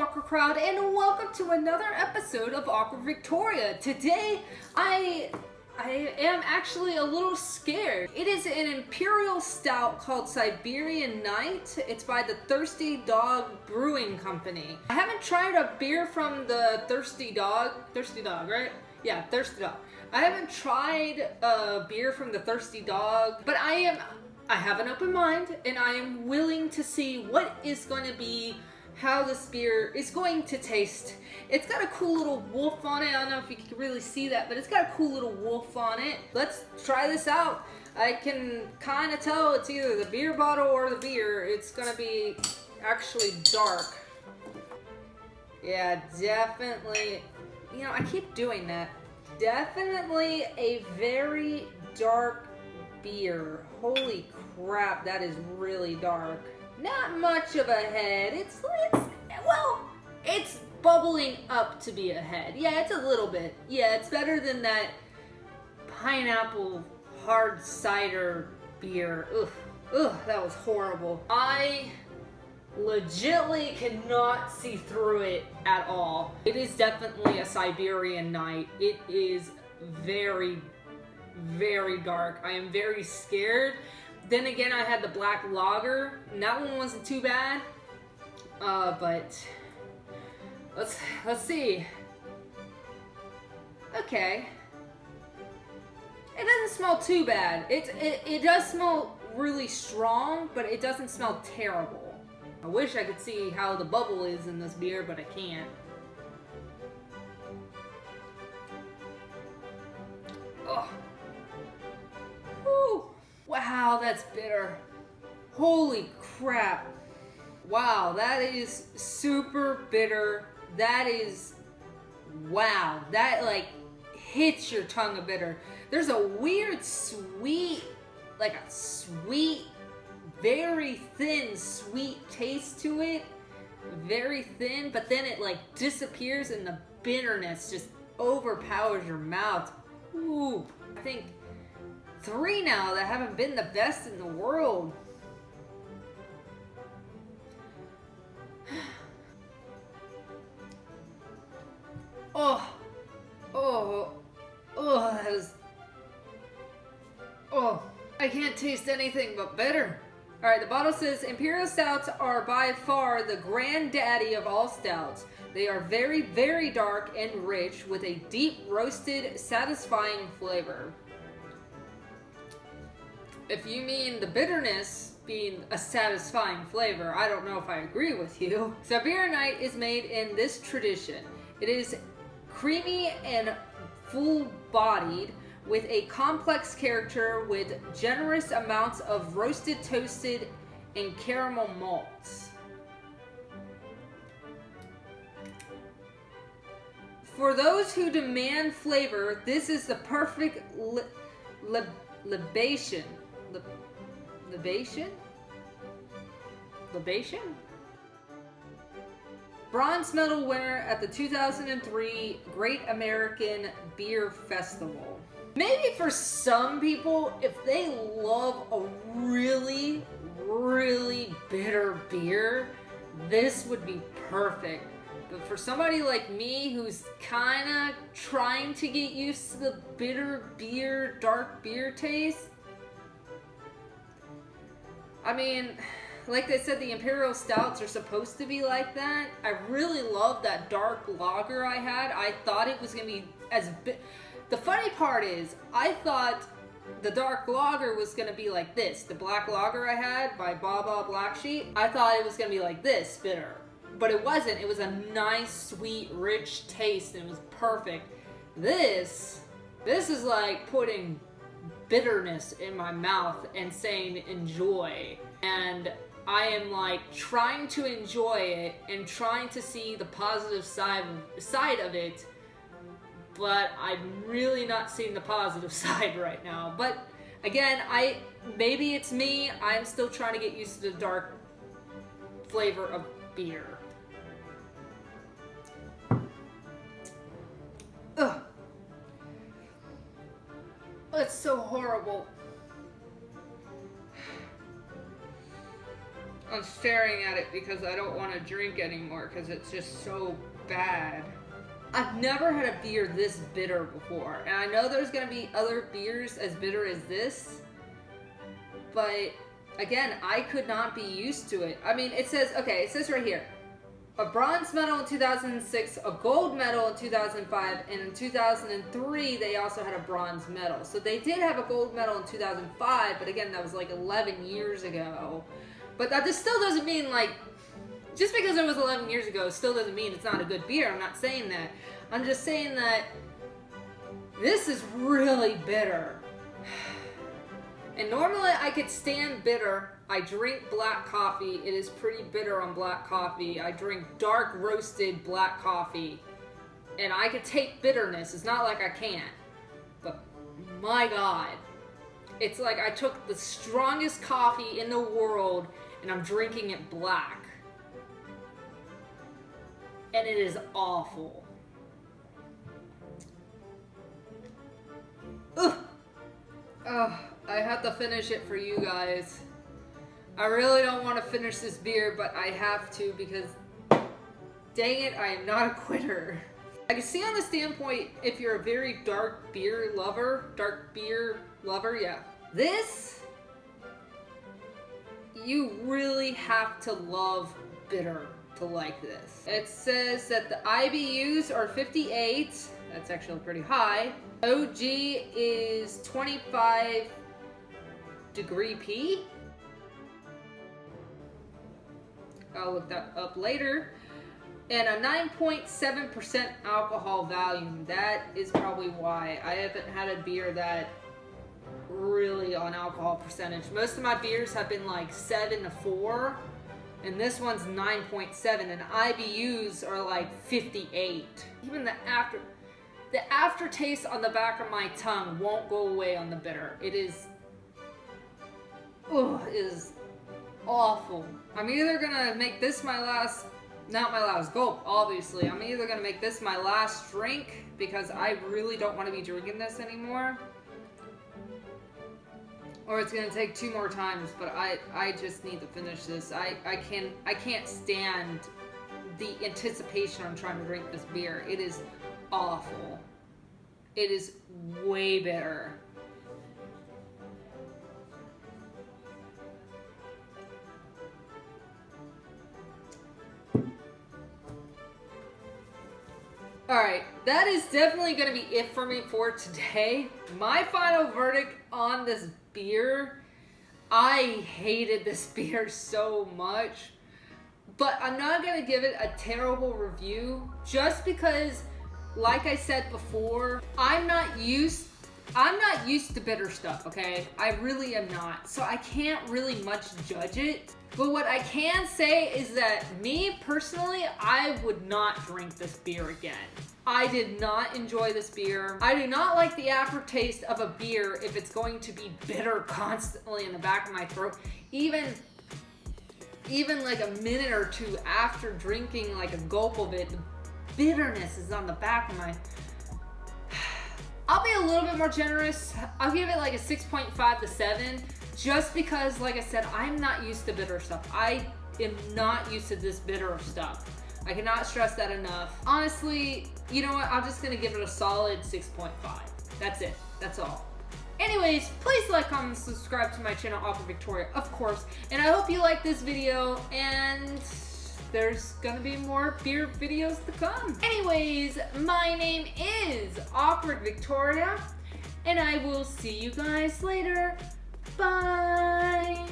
Awkward Crowd, and welcome to another episode of Awkward Victoria. Today, I am actually a little scared. It is an imperial stout called Siberian Night. It's by the Thirsty Dog Brewing Company. I haven't tried a beer from the Thirsty Dog, right? Yeah, Thirsty Dog. I haven't tried a beer from the Thirsty Dog, but I have an open mind, and I am willing to see what is going to be, how this beer is going to taste. It's got a cool little wolf on it. I don't know if you can really see that, but it's got a cool little wolf on it. Let's try this out. I can kind of tell it's either the beer bottle or the beer. It's going to be actually dark. Yeah, definitely. You know, I keep doing that. Definitely a very dark beer. Holy crap, that is really dark. Not much of a head. It's bubbling up to be a head. Yeah, it's a little bit. Yeah, it's better than that pineapple hard cider beer. Ugh, that was horrible. I legitimately cannot see through it at all. It is definitely a Siberian Night. It is very, very dark. I am very scared. Then again, I had the black lager, and that one wasn't too bad. But let's see. Okay, it doesn't smell too bad. It does smell really strong, but it doesn't smell terrible. I wish I could see how the bubble is in this beer, but I can't. Ugh. Whew. Wow, that's bitter. Holy crap. Wow, that is super bitter. That is, wow, that like hits your tongue a bitter. There's a weird sweet, like a sweet, very thin sweet taste to it. Very thin, but then it like disappears and the bitterness just overpowers your mouth. Ooh, I think 3 now that haven't been the best in the world. That is, I can't taste anything but bitter. Alright, the bottle says, Imperial Stouts are by far the granddaddy of all stouts. They are very, very dark and rich with a deep roasted, satisfying flavor. If you mean the bitterness being a satisfying flavor, I don't know if I agree with you. Siberian Night is made in this tradition. It is creamy and full-bodied with a complex character with generous amounts of roasted, toasted, and caramel malts. For those who demand flavor, this is the perfect libation. Libation? Bronze medal winner at the 2003 Great American Beer Festival. Maybe for some people, if they love a really, really bitter beer, this would be perfect. But for somebody like me who's kind of trying to get used to the bitter beer, dark beer taste, I mean, like they said, the Imperial Stouts are supposed to be like that. I really love that dark lager I had. I thought it was going to be as The funny part is, I thought the dark lager was going to be like this. The black lager I had by Baba Black Sheep, I thought it was going to be like this, bitter. But it wasn't. It was a nice, sweet, rich taste, and it was perfect. This is like putting bitterness in my mouth and saying enjoy. And I am like trying to enjoy it and trying to see the positive side of it, but I'm really not seeing the positive side right now. But again, maybe it's me. I'm still trying to get used to the dark flavor of beer. Ugh. It's so horrible. I'm staring at it because I don't want to drink anymore because it's just so bad. I've never had a beer this bitter before, and I know there's going to be other beers as bitter as this, but again, I could not be used to it. I mean, it says right here, a bronze medal in 2006, a gold medal in 2005, and in 2003 they also had a bronze medal. So they did have a gold medal in 2005, but again, that was like 11 years ago. But that just still doesn't mean, like, just because it was 11 years ago, still doesn't mean it's not a good beer. I'm not saying that. I'm just saying that this is really bitter. And normally I could stand bitter. I drink black coffee. It is pretty bitter on black coffee. I drink dark roasted black coffee. And I could take bitterness. It's not like I can't. But my God. It's like I took the strongest coffee in the world and I'm drinking it black. And it is awful. Ugh. Ugh. I have to finish it for you guys. I really don't want to finish this beer, but I have to because, dang it, I am not a quitter. I can see on the standpoint if you're a very dark beer lover, yeah. This, you really have to love bitter to like this. It says that the IBUs are 58. That's actually pretty high. OG is 25 degree P. I'll look that up later. And a 9.7% alcohol volume. That is probably why I haven't had a beer that really on alcohol percentage. Most of my beers have been like 7 to 4. And this one's 9.7. And IBUs are like 58. Even the aftertaste on the back of my tongue won't go away on the bitter. It is awful. I'm either gonna make this my last, not my last gulp, obviously. I'm either gonna make this my last drink because I really don't want to be drinking this anymore, or it's gonna take 2 more times. But I just need to finish this. I can't stand the anticipation on trying to drink this beer. It is awful. It is way bitter. Alright, that is definitely going to be it for me for today. My final verdict on this beer, I hated this beer so much, but I'm not going to give it a terrible review just because, like I said before, I'm not used to bitter stuff, okay? I really am not, so I can't really much judge it. But what I can say is that me personally, I would not drink this beer again. I did not enjoy this beer. I do not like the aftertaste of a beer if it's going to be bitter constantly in the back of my throat. Even like a minute or two after drinking like a gulp of it, the bitterness is on the back of my... I'll be a little bit more generous. I'll give it like a 6.5 to 7. Just because, like I said, I'm not used to bitter stuff. I am not used to this bitter stuff. I cannot stress that enough. Honestly, you know what? I'm just going to give it a solid 6.5. That's it. That's all. Anyways, please like, comment, and subscribe to my channel, Awkward Victoria, of course. And I hope you like this video, and there's going to be more beer videos to come. Anyways, my name is Awkward Victoria, and I will see you guys later. Bye!